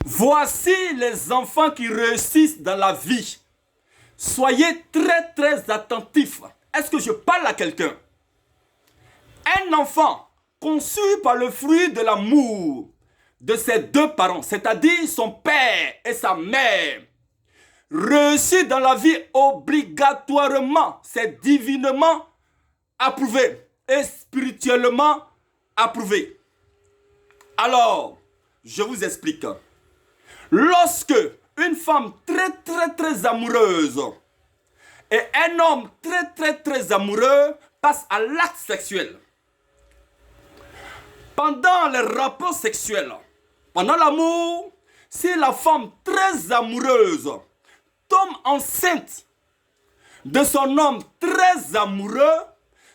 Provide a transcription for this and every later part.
Voici les enfants qui réussissent dans la vie. Soyez très très attentifs. Est-ce que je parle à quelqu'un? Un enfant conçu par le fruit de l'amour de ses deux parents, c'est-à-dire son père et sa mère, réussit dans la vie obligatoirement. C'est divinement approuvé et spirituellement approuvé. Alors, je vous explique. Lorsque une femme très amoureuse et un homme très amoureux passent à l'acte sexuel, pendant les rapports sexuels, pendant l'amour, si la femme très amoureuse tombe enceinte de son homme très amoureux,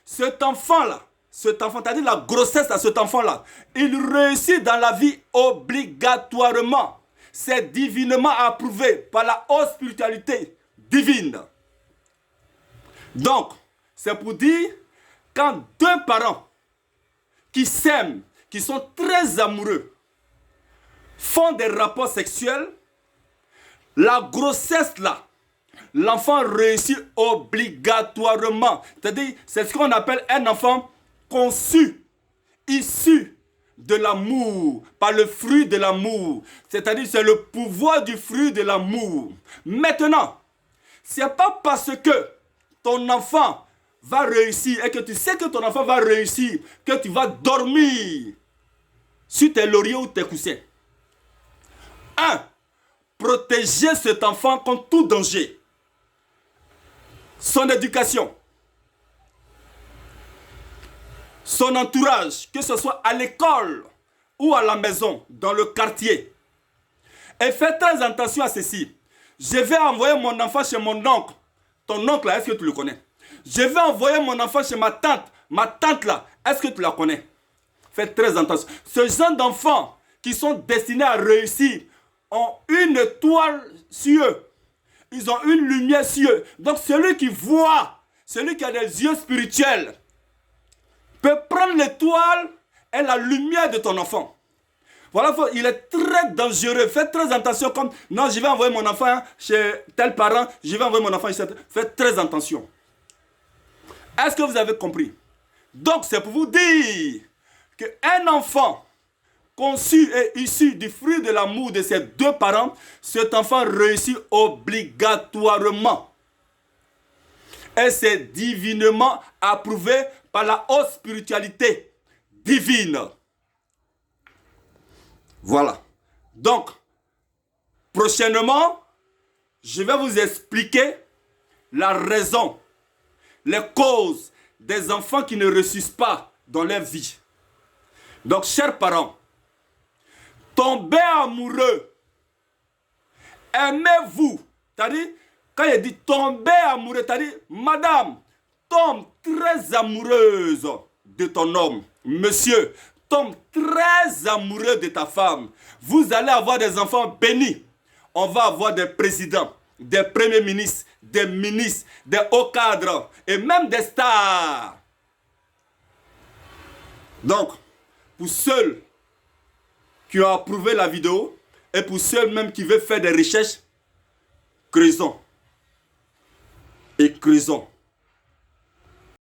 cet enfant-là, c'est-à-dire la grossesse de cet enfant-là, il réussit dans la vie obligatoirement. C'est divinement approuvé par la haute spiritualité divine. Donc, c'est pour dire, quand deux parents qui s'aiment, qui sont très amoureux, font des rapports sexuels, la grossesse là, l'enfant réussit obligatoirement. C'est-à-dire, c'est ce qu'on appelle un enfant conçu, issu de l'amour, par le fruit de l'amour. C'est-à-dire, c'est le pouvoir du fruit de l'amour. Maintenant, c'est pas parce que ton enfant va réussir et que tu sais que ton enfant va réussir que tu vas dormir sur tes lauriers ou tes coussins. 1. Protéger cet enfant contre tout danger. Son éducation, son entourage, que ce soit à l'école ou à la maison, dans le quartier. Et fais très attention à ceci. Je vais envoyer mon enfant chez mon oncle. Ton oncle là, est-ce que tu le connais? Je vais envoyer mon enfant chez ma tante. Ma tante là, est-ce que tu la connais? Fais très attention. Ce genre d'enfants qui sont destinés à réussir ont une étoile sur eux. Ils ont une lumière sur eux. Donc celui qui voit, celui qui a des yeux spirituels, peut prendre l'étoile et la lumière de ton enfant. Voilà, il est très dangereux. Faites très attention comme, non, je vais envoyer mon enfant chez tel parent, je vais envoyer mon enfant chez tel. Faites très attention. Est-ce que vous avez compris? Donc c'est pour vous dire qu'un enfant conçu et issu du fruit de l'amour de ses deux parents, cet enfant réussit obligatoirement. Et c'est divinement approuvé par la haute spiritualité divine. Voilà. Donc, prochainement, je vais vous expliquer la raison, les causes des enfants qui ne réussissent pas dans leur vie. Donc, chers parents, tombez amoureux. Aimez-vous. C'est-à-dire, quand il dit tomber amoureux, c'est-à-dire, madame, tombe très amoureuse de ton homme. Monsieur, tombe très amoureux de ta femme. Vous allez avoir des enfants bénis. On va avoir des présidents, des premiers ministres, des hauts cadres et même des stars. Donc, pour ceux qui ont approuvé la vidéo et pour ceux même qui veulent faire des recherches, creusons. Et creusons.